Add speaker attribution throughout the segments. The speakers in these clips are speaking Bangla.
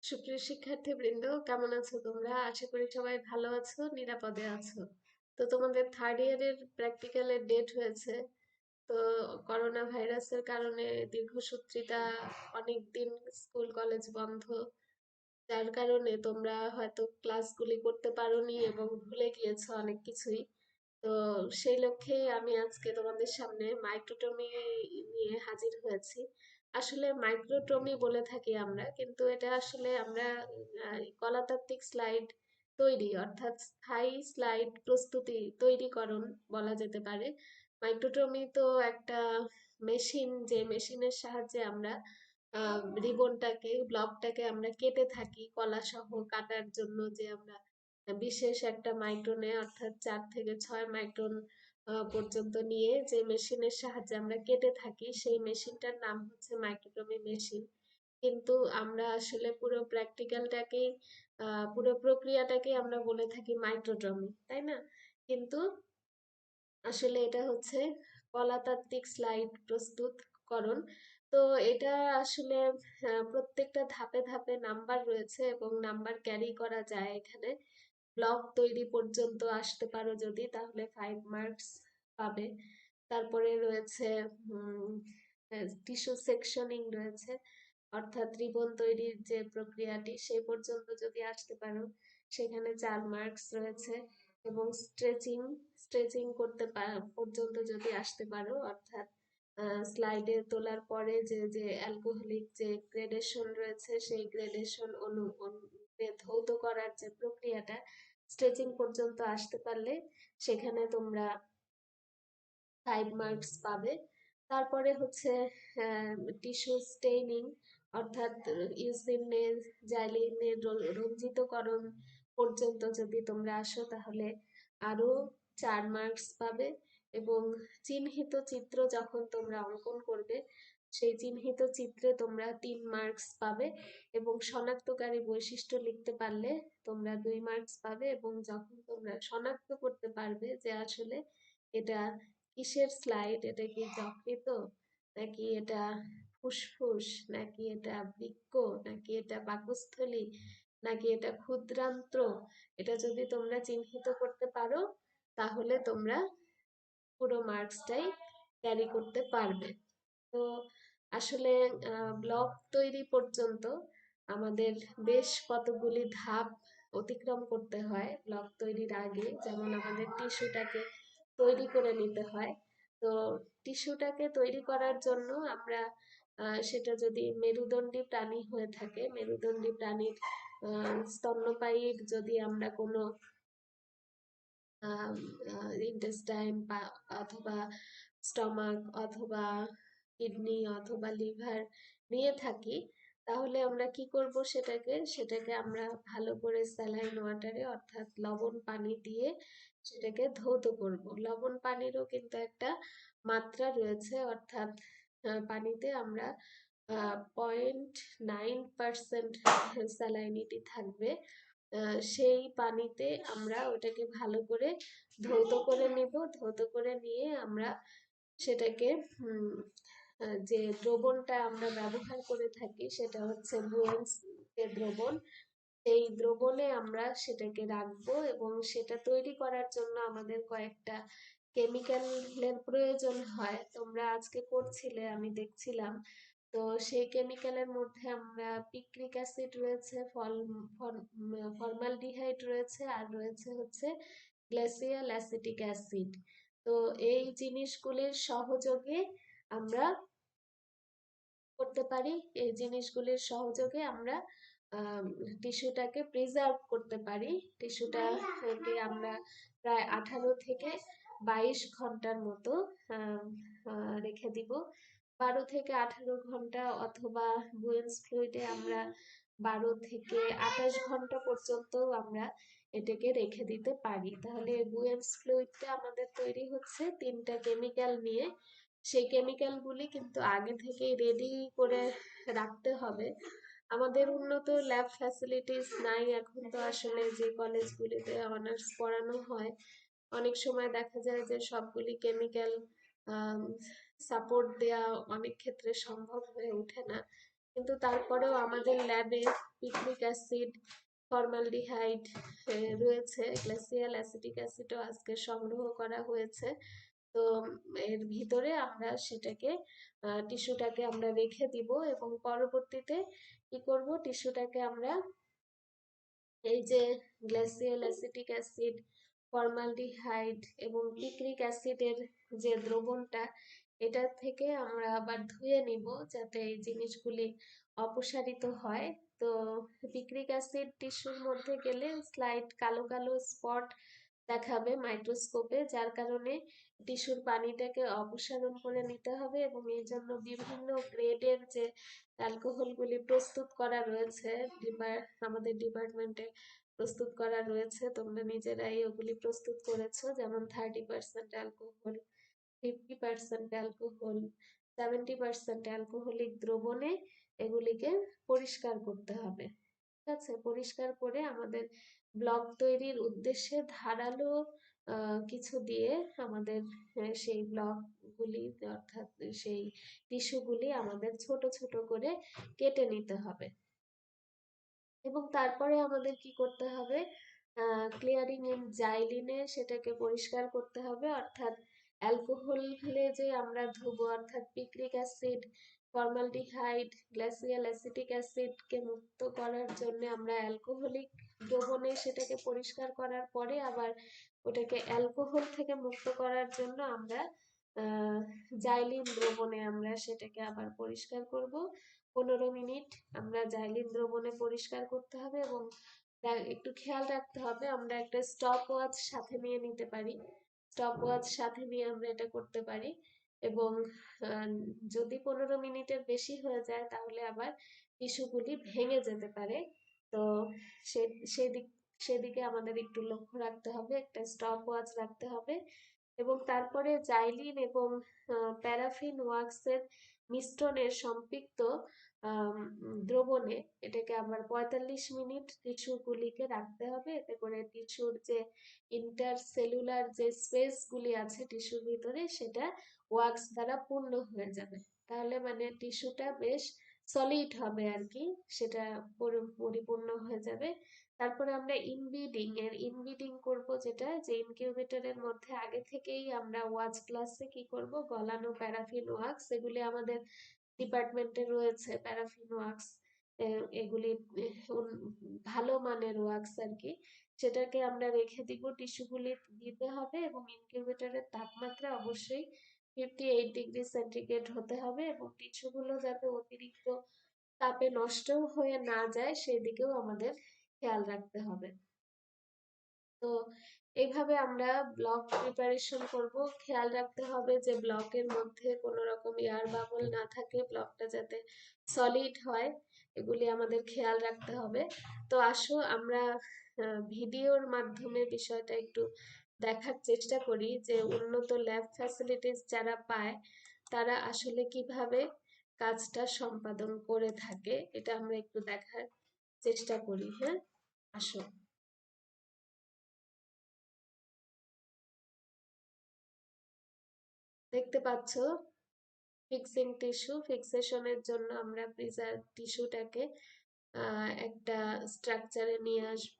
Speaker 1: সুপ্রিয় শিক্ষার্থীবৃন্দ, কেমন আছো তোমরা? আশা করি সবাই ভালো আছো, নিরাপদে আছো। তো তোমাদের থার্ড ইয়ারের প্র্যাকটিক্যালের ডেট হয়েছে। তো করোনা ভাইরাসের কারণে দীর্ঘসূত্রিতা, অনেকদিন স্কুল কলেজ বন্ধ, যার কারণে তোমরা হয়তো ক্লাসগুলি করতে পারোনি এবং ভুলে গিয়েছো অনেক কিছুই। তো সেই লক্ষ্যে আমি আজকে তোমাদের সামনে মাইক্রোটমি নিয়ে হাজির হয়েছি। আসলে মাইক্রোটমি বলে থাকি আমরা, কিন্তু এটা আসলে আমরা কলাতাত্ত্বিক স্লাইড তৈরি, অর্থাৎ স্থায়ী স্লাইড প্রস্তুতি তৈরিকরণ বলা যেতে পারে। মাইক্রোটমি তো একটা মেশিন, যে মেশিনের সাহায্যে আমরা রিবনটাকে, ব্লকটাকে আমরা কেটে থাকি কলা সহ কাটার জন্য, যে আমরা বিশেষ একটা মাইক্রনে, অর্থাৎ 4 থেকে 6 মাইক্রন পর্যন্ত নিয়ে যে মেশিনের সাহায্যে আমরা কেটে থাকি, সেই মেশিনটার নাম হচ্ছে মাইক্রোটমি মেশিন। কিন্তু আমরা আসলে পুরো প্র্যাকটিক্যালটাকেই, পুরো প্রক্রিয়াটাকে আমরা বলে থাকি মাইক্রোটমি, তাই না? কিন্তু আসলে এটা হচ্ছে কলাতাত্ত্বিক স্লাইড প্রস্তুতকরণ। তো এটা আসলে প্রত্যেকটা ধাপে ধাপে নাম্বার রয়েছে এবং নাম্বার ক্যারি করা যায় এখানে। ব্লক তৈরি পর্যন্ত আসতে পারো যদি, তাহলে 5 মার্কস পাবে। তারপরে রয়েছে টিস্যু সেকশনিং রয়েছে, অর্থাৎ রিবন তৈরির যে প্রক্রিয়াটি সেই পর্যন্ত যদি আসতে পারো, সেখানে 4 মার্কস রয়েছে। এবং স্ট্রেচিং স্ট্রেচিং করতে পর্যন্ত যদি আসতে পারো, অর্থাৎ স্লাইডে তোলার পরে যে যে অ্যালকোহলিক যে গ্রেডেশন রয়েছে, সেই গ্রেডেশন ধৌত করার যে প্রক্রিয়াটা, স্ট্রেচিং পর্যন্ত আসতে পারলে সেখানে তোমরা 5 মার্কস পাবে। তারপরে হচ্ছে টিস্যু স্টেইনিং, অর্থাৎ ইউসিনের, জাইলিনের রঞ্জিতকরণ পর্যন্ত যদি তোমরা আসো, তাহলে আরো 4 মার্কস পাবে। এবং চিহ্নিত চিত্র যখন তোমরা অঙ্কন করবে, সেই চিহ্নিত চিত্রে তোমরা 3 মার্কস পাবে। এবং শনাক্তকারী বৈশিষ্ট্য লিখতে পারলে তোমরা 2 মার্কস পাবে। এবং যখন তোমরা শনাক্ত করতে পারবে যে আসলে এটা কিসের স্লাইড, এটা কি যকৃত, নাকি এটা ফুসফুস, নাকি এটা বৃক্ক, নাকি এটা পাকস্থলী, নাকি এটা ক্ষুদ্রান্ত্র, এটা যদি তোমরা চিহ্নিত করতে পারো, তাহলে তোমরা পুরো মার্কসটাই ক্যারি করতে পারবে। তো আসলে ব্লগ তৈরি পর্যন্ত আমাদের বেশ কতগুলি ধাপ অতিক্রম করতে হয় ব্লগ তৈরির আগে। যেমন আমাদের টিস্যুটাকে তৈরি করে নিতে হয়। তো টিস্যুটাকে তৈরি করার জন্য আমরা, সেটা যদি মেরুদণ্ডী প্রাণী হয়ে থাকে, মেরুদণ্ডী প্রাণীর স্তন্যপায়ীর যদি আমরা কোনো ইন্টেস্টাইন বা অথবা স্টমাক অথবা কিডনি অথবা লিভার নিয়ে থাকি, তাহলে আমরা কি করব, সেটাকে আমরা ভালো করে স্যালাইন ওয়াটারে, অর্থাৎ লবণ পানি দিয়ে সেটাকে ধৌত করব। লবণ পানিরও কিন্তু একটা মাত্রা রয়েছে, অর্থাৎ পানিতে আমরা 0.9% স্যালাইনিটি থাকবে। সেই পানিতে আমরা ওটাকে ভালো করে ধৌত করে নিব। ধৌত করে নিয়ে আমরা সেটাকে যে দ্রবণটা আমরা ব্যবহার করে থাকি, সেটা হচ্ছে বুয়েন্স যে দ্রবণ, সেই দ্রবণে আমরা সেটাকে রাখবো। এবং সেটা তৈরি করার জন্য আমাদের কয়েকটা কেমিক্যালের প্রয়োজন হয়। তোমরা আজকে করছিলে, আমি দেখছিলাম। তো সেই কেমিক্যালের মধ্যে আমরা পিক্রিক অ্যাসিড রয়েছে, ফর্মালডিহাইড রয়েছে, আর রয়েছে হচ্ছে গ্লেসিয়াল অ্যাসিটিক অ্যাসিড। তো এই জিনিসগুলির সহযোগে আমরা করতে পারি, এই জিনিসগুলির সহযোগে আমরা টিস্যুটাকে প্রিজার্ভ করতে পারি। টিস্যুটাকে আমরা প্রায় 18 থেকে 22 ঘন্টার মতো রেখে দিব। 12 থেকে 18 ঘন্টা, অথবা বুয়েন্স ফ্লুইডে আমরা 12 থেকে 28 ঘন্টা পর্যন্ত আমরা এটাকে রেখে দিতে পারি। তাহলে বুয়েন্স ফ্লুইডটা আমাদের তৈরি হচ্ছে 3টা কেমিক্যাল নিয়ে। সেই কেমিক্যালগুলি কিন্তু আগে থেকেই রেডি করে রাখতে হবে। আমাদের উন্নত ল্যাব ফ্যাসিলিটিস নাই এখন। তো আসলে যে কলেজগুলিতে অনার্স পড়ানো হয়, অনেক সময় দেখা যায় যে সবগুলি কেমিক্যাল সাপোর্ট দেয়া অনেক ক্ষেত্রে সম্ভব হয়ে ওঠে না। কিন্তু তারপরেও আমাদের ল্যাবে পিকনিক অ্যাসিড, ফর্মালডিহাইড রয়েছে, গ্লেসিয়াল অ্যাসিটিক অ্যাসিডও আজকে সংগ্রহ করা হয়েছে। তো এর ভিতরে আমরা সেটাকে টিস্যুটাকে আমরা রেখে দিব এবং পরবর্তীতে কি করব, টিস্যুটাকে আমরা এই যে গ্লেসিয়াল অ্যাসিটিক অ্যাসিড, ফর্মালডিহাইড এবং পিক্রিক অ্যাসিডের যে দ্রবণটা, এটা থেকে আমরা আবার ধুয়ে নিব যাতে এই জিনিসগুলি অপসারিত হয়। তো পিক্রিক অ্যাসিড টিস্যুর মধ্যে গেলে স্লাইড কালো কালো স্পট দেখাবে মাইক্রোস্কোপে, যার কারণে টিস্যুর পানিটাকে অপসারণ করে নিতে হবে এবং এই জন্য বিভিন্ন গ্রেডের যে অ্যালকোহলগুলি প্রস্তুত করা রয়েছে আমাদের ডিপার্টমেন্টে প্রস্তুত করা রয়েছে, তোমরা নিজেরাই ওগুলি প্রস্তুত করেছো, যেমন 30% অ্যালকোহল, 50% অ্যালকোহল, 70% অ্যালকোহলিক দ্রবণে এগুলিকে পরিষ্কার করতে হবে। ঠিক আছে, পরিষ্কার করে আমাদের ব্লক তৈরির উদ্দেশ্যে ধারালো কিছু দিয়ে আমাদের সেই ব্লকগুলি অর্থাৎ সেই টিস্যুগুলি আমাদের ছোট ছোট করে কেটে নিতে হবে। এবং তারপরে আমাদের কি করতে হবে, ক্লিয়ারিং ইন জাইলিনে সেটাকে পরিষ্কার করতে হবে, অর্থাৎ অ্যালকোহলে যে আমরা ধুবো, অর্থাৎ picric acid, formaldehyde, glacial acetic অ্যাসিডকে মুক্ত করার জন্য আমরা অ্যালকোহলিক দ্রবণে সেটাকে পরিষ্কার করার পরে আবার ওটাকে অ্যালকোহল থেকে মুক্ত করার জন্য আমরা জাইলিন দ্রবণে আমরা সেটাকে আবার পরিষ্কার করব। 15 মিনিট আমরা জাইলিন দ্রবণে পরিষ্কার করতে হবে এবং একটু খেয়াল রাখতে হবে আমরা একটা স্টপ ওয়াচ সাথে নিয়ে নিতে পারি, স্টপ ওয়াচ সাথে নিয়ে আমরা এটা করতে পারি। এবং যদি 15 মিনিটের বেশি হয়ে যায় তাহলে আবার টিস্যুগুলি ভেঙে যেতে পারে। তো সেদিক সেদিকে আমাদের একটু লক্ষ্য রাখতে হবে, একটা স্টপ ওয়াচ রাখতে হবে। এবং তারপরে জাইলিন এবং প্যারাফিন ওয়াক্সের মিশ্রণের সম্পৃক্ত দ্রবণে এটাকে আবার 45 মিনিট টিস্যুগুলিকে রাখতে হবে, এতে করে টিস্যুর যে ইন্টারসেলুলার যে স্পেসগুলি আছে টিস্যুর ভিতরে সেটা ওয়াক্স দ্বারা পূর্ণ হয়ে যাবে। তাহলে মানে টিস্যুটা বেশ সলিড হবে আর কি, সেটা পরিপূর্ণ হয়ে যাবে। তারপরে আমরা ইনবিডিং করব, যেটা যে ইনকিউবেটরের মধ্যে আগে থেকেই আমরা ওয়াচ গ্লাসে কি করব, গলানো প্যারাফিন ওয়াক্স, এগুলি আমাদের ডিপার্টমেন্টে রয়েছে প্যারাফিন ওয়াক্স, এগুলি ভালো মানের ওয়াক্স আর কি, সেটাকে আমরা রেখে দিব, টিস্যুগুলি দিতে হবে এবং ইনকিউবেটরের তাপমাত্রা অবশ্যই 58 ডিগ্রি সেন্টিগ্রেড হতে হবে এবং টিস্যুগুলো যাতে অতিরিক্ত তাপে নষ্ট হয়ে না যায় সেই দিকেও আমাদের খেয়াল রাখতে হবে। তো এইভাবে আমরা ব্লক প্রিপারেশন করব, খেয়াল রাখতে হবে যে ব্লকের মধ্যে কোনো রকম এয়ার বাবল না থাকে, ব্লকটা যাতে সলিড হয়, এগুলি আমাদের খেয়াল রাখতে হবে। তো আসো আমরা ভিডিওর মাধ্যমে বিষয়টা একটু দেখার চেষ্টা করি যে উন্নত ল্যাব ফ্যাসিলিটিস যারা পায় তারা আসলে কিভাবে কাজটা সম্পাদন করে থাকে, এটা আমরা একটু দেখার চেষ্টা করি। হ্যাঁ, আসো। দেখতে পাচ্ছ ফিক্সিং টিস্যু, ফিক্সেশনের জন্য আমরা প্রিজার্ভ টিস্যুটাকে একটা স্ট্রাকচারে নিয়ে আসব।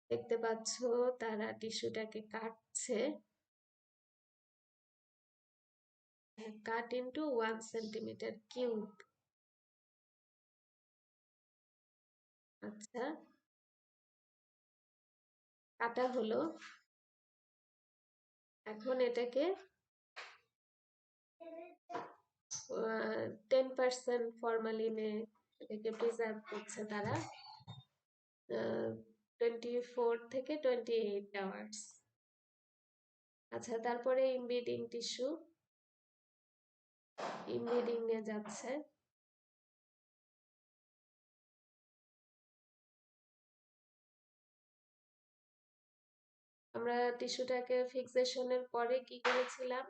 Speaker 1: দেখতে পাচ্ছ তারা টিস্যুটাকে কাটছে, কাট ইনটু 1 সেন্টিমিটার কিউব। আচ্ছা, কাটা হলো। এখন এটাকে 10% ফরমালিনে এটাকে প্রিজার্ভ করছে তারা, 24 থেকে 28 আওয়ার্স। আচ্ছা, তারপরে ইমবেডিং টিস্যু, ইমবেডিং এ যাচ্ছে। আমরা টিস্যুটাকে ফিক্সেশনের পরে কি করেছিলাম,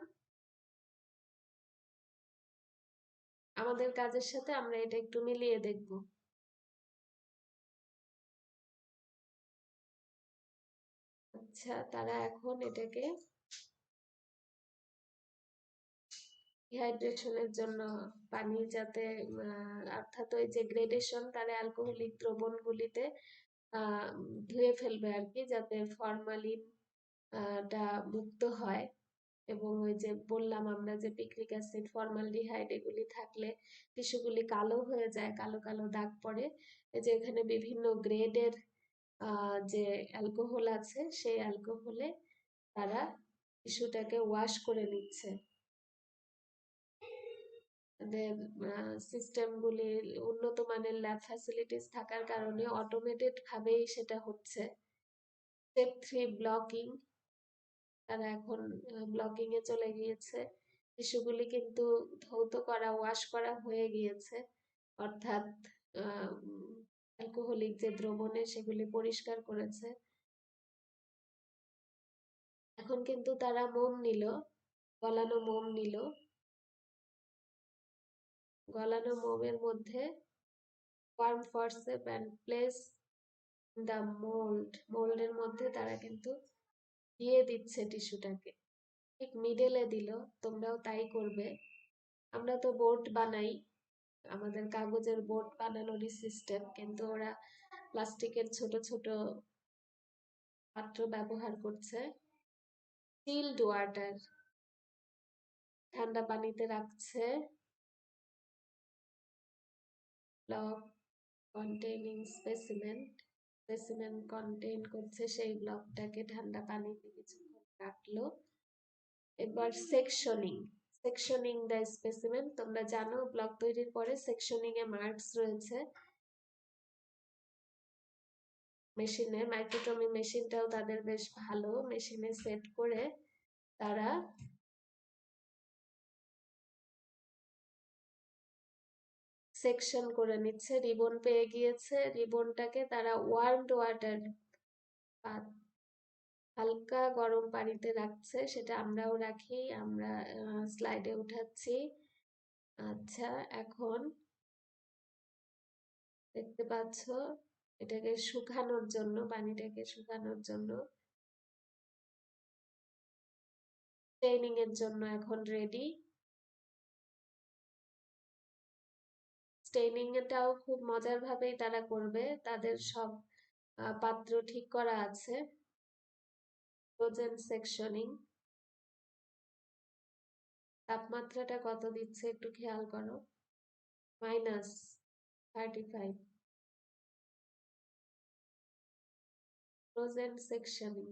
Speaker 1: আমাদের কাজের সাথে আমরা এটা একটু মিলিয়ে দেখব। আচ্ছা, তারা এখন এটাকে ডিহাইড্রেশনের জন্য পানি যাতে অর্থাৎ ওই যে গ্রেডেশন তারা অ্যালকোহলিক দ্রবণগুলিতে আহ ধুয়ে ফেলবে আর কি, যাতে ফরমালিন টা মুক্ত হয়। এবং ওই যে বললাম আমরা যে পিক্রিক অ্যাসিড, ফর্মালডিহাইড এগুলি থাকলে টিস্যুগুলি কালো হয়ে যায়, কালো কালো দাগ পড়ে। এই যে এখানে বিভিন্ন গ্রেডের যে অ্যালকোহল আছে, সেই অ্যালকোহলে তারা টিস্যুটাকে ওয়াশ করে নিচ্ছে। তাদের সিস্টেমগুলি উন্নত মানের ল্যাব ফ্যাসিলিটিস থাকার কারণে অটোমেটেড ভাবেই সেটা হচ্ছে। স্টেপ 3 ব্লকিং, তারা এখন ব্লকিং এ চলে গিয়েছে। টিস্যুগুলি কিন্তু ধৌত করা, ওয়াশ করা হয়ে গিয়েছে, অর্থাৎ অ্যালকোহলিক যে দ্রবণে সেগুলি পরিষ্কার করেছে। এখন কিন্তু তারা মোম নিল, গলানো মোম নিল। গলানো মোমের মধ্যে warm forceps and place the মোল্ডের মধ্যে তারা কিন্তু দিয়ে দিচ্ছে টিস্যুটাকে, ঠিক মিডলে দিল। তোমরাও তাই করবে। আমরা তো বোর্ড বানাই, আমাদের কাগজের বোর্ড বানানোরই সিস্টেম, কিন্তু ওরা প্লাস্টিকের ছোট ছোট পাত্র ব্যবহার করছে। চিলড ওয়াটার, ঠান্ডা পানিতে রাখছে। Block containing specimen, specimen contain করছে সেই ব্লকটাকে ঠান্ডা পানিতে কিছুক্ষণ রাখলো। এবার সেকশনিং, সেকশনিং দ্য স্পেসিমেন। তোমরা জানো ব্লক তৈরির পরে সেকশনিং এ মার্কস রয়েছে। মেশিনে, মাইক্রোটমি মেশিনটাও তাদের বেশ ভালো, মেশিনে সেট করে তারা সেকশন করে নিচ্ছে। রিবন পেয়ে গিয়েছে, রিবনটাকে তারা ওয়ার্মড ওয়াটার, হালকা গরম পানিতে রাখছে। সেটা আমরাও রাখি, আমরা স্লাইডে উঠাচ্ছি। আচ্ছা, এখন দেখতে পাচ্ছ এটাকে শুকানোর জন্য, পানিটাকে শুকানোর জন্য, স্টেইনিং এর জন্য এখন রেডি। স্টেইনিং এটাও খুব মজার ভাবেই তারা করবে, তাদের সব পাত্র ঠিক করা আছে। ফ্রোজেন সেকশনিং, তাপমাত্রাটা কত দিচ্ছে একটু খেয়াল করো, -35। Frozen sectioning,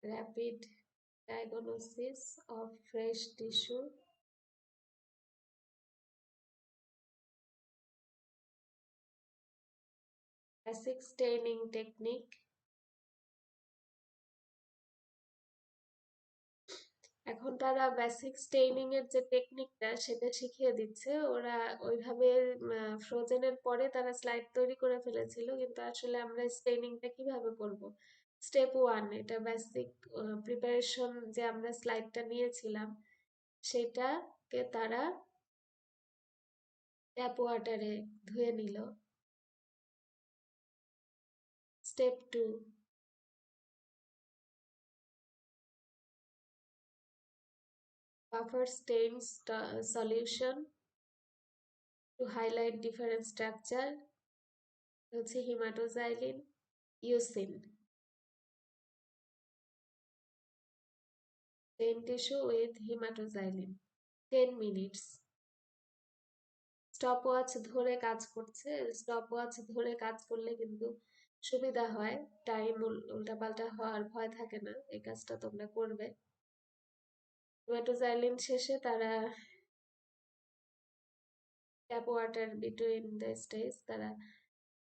Speaker 1: rapid diagnosis of fresh tissue, basic staining technique। এখন তারা বেসিক স্টেইনিং এর যে টেকনিকটা সেটা শিখিয়ে দিচ্ছে। ওরা ওইভাবে ফ্রোজেনের পরে তারা স্লাইড তৈরি করে ফেলেছিল, কিন্তু আসলে আমরা স্টেইনিংটা কিভাবে করব। স্টেপ 1, এটা বেসিক প্রিপারেশন, যে আমরা স্লাইডটা নিয়েছিলাম সেটাকে তারা ট্যাপ ওয়াটারে ধুয়ে নিল। Step 2, buffer stains solution to highlight different structure হচ্ছে হিমাটোজাইলিন, ইউসিন। Stain tissue with হিমাটোজাইলিন, 10 minutes। Stopwatch ধরে কাজ করছে, স্টপওয়াচ ধরে কাজ করলে কিন্তু সুবিধা হয়, টাইম উল্টাপাল্টা হওয়ার ভয় থাকে না। এই কাজটা তোমরা করবে। হিমাটোজাইলিন শেষে তারা tap water between the stage, তারা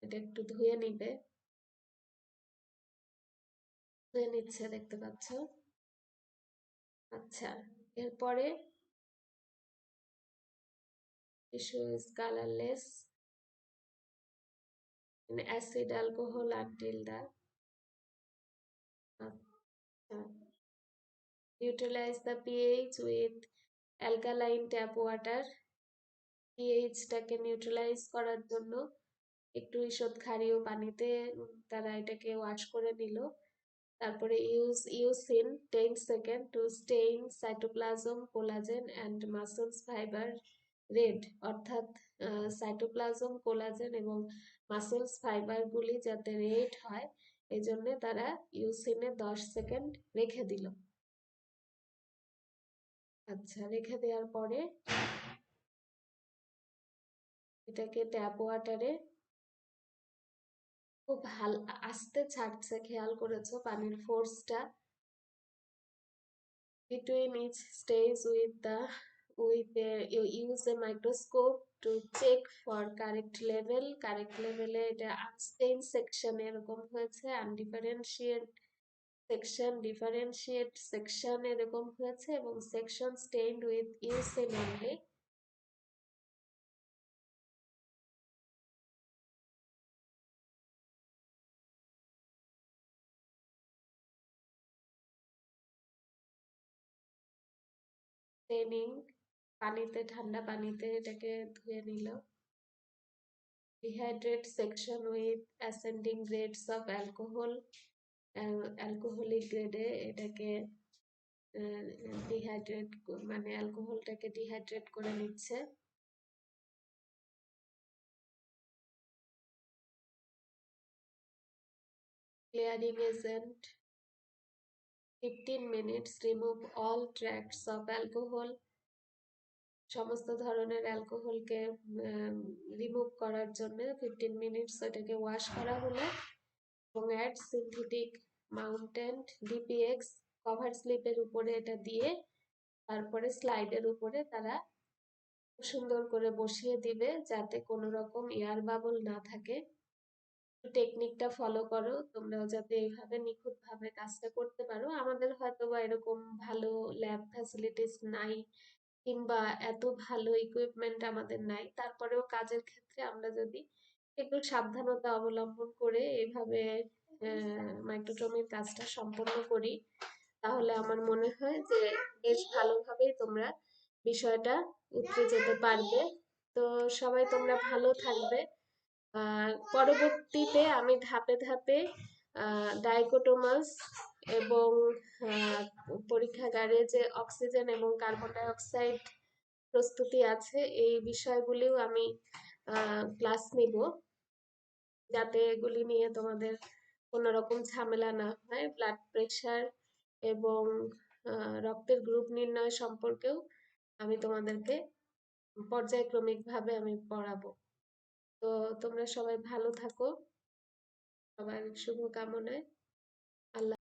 Speaker 1: এটা একটু ধুয়ে নিবে, ধুয়ে নিচ্ছে দেখতে পাচ্ছ। আচ্ছা, এরপরে Tissue is colorless in acid alcohol until the uh, neutralize the pH with alkaline tap water. পিএইচটাকে নিউট্রালাইজ করার জন্য একটু ঈষৎ ক্ষারীয় পানিতে তারা এটাকে ওয়াশ করে নিল। তারপরে using 10 second to stain cytoplasm collagen and muscles fibre red, অর্থাৎ সাইটোপ্লাজম কোলাজেন এবং মাসলস ফাইবারগুলি যাতে রেড হয় এই জন্য তারা ইউসিনে 10 সেকেন্ড রেখে দিল। আচ্ছা, রেখে দেওয়ার পরে এটাকে ট্যাপ ওয়াটারে খুব আস্তে ছাড়ছে, খেয়াল করেছো পানির ফোর্সটা। Between each stage you use a microscope to check for correct level. Correct level এ এটা unstained section এরকম হয়েছে, undifferentiate section, differentiate section এরকম হয়েছে এবং section stained with USN only. Staining পানিতে, ঠান্ডা পানিতে এটাকে ধুয়ে নিল। Dehydrate section with ascending grades of alcohol. Alcoholic গ্রেডে এটাকে ডিহাইড্রেট, মানে অ্যালকোহলটাকে ডিহাইড্রেট করে নিচ্ছে। Clearing agent 15 minutes remove all tracks of alcohol. সমস্ত ধরনের অ্যালকোহলকে রিমুভ করার জন্য 15 মিনিটস এটাকে ওয়াশ করা হলো। এবং অ্যাড সিনথেটিক মাউন্টেন্ট ডিপিএক্স কভার স্লিপের উপরে এটা দিয়ে তারপরে স্লাইডের উপরে তারা সুন্দর করে বসিয়ে দিবে যাতে কোনো রকম এয়ার বাবল না থাকে। টেকনিকটা ফলো করো তোমরাও যাতে এইভাবে নিখুঁতভাবে কাজটা করতে পারো। আমাদের হয়তো বা এরকম ভালো ল্যাব ফ্যাসিলিটিস নাই কিংবা এত ভালো ইকুইপমেন্ট আমাদের নাই, তারপরেও কাজের ক্ষেত্রে আমরা যদি একটু সাবধানতা অবলম্বন করে এইভাবে মাইক্রোটমির কাজটা সম্পন্ন করি তাহলে আমার মনে হয় যে বেশ ভালোভাবেই তোমরা বিষয়টা উতরে যেতে পারবে। তো সবাই তোমরা ভালো থাকবে। পরবর্তীতে আমি ধাপে ধাপে ডাইকোটোমাস এবং পরীক্ষাগারে যে অক্সিজেন এবং কার্বন ডাই অক্সাইড প্রস্তুতি আছে এই বিষয়গুলিও আমি ক্লাস নিব যাতে এগুলি নিয়ে তোমাদের কোনো রকম ঝামেলা না হয়। ব্লাড প্রেশার এবং রক্তের গ্রুপ নির্ণয় সম্পর্কেও আমি তোমাদেরকে পর্যায়ক্রমিকভাবে আমি পড়াবো। তো তোমরা সবাই ভালো থাকো, সবার শুভকামনায়। আল্লাহ।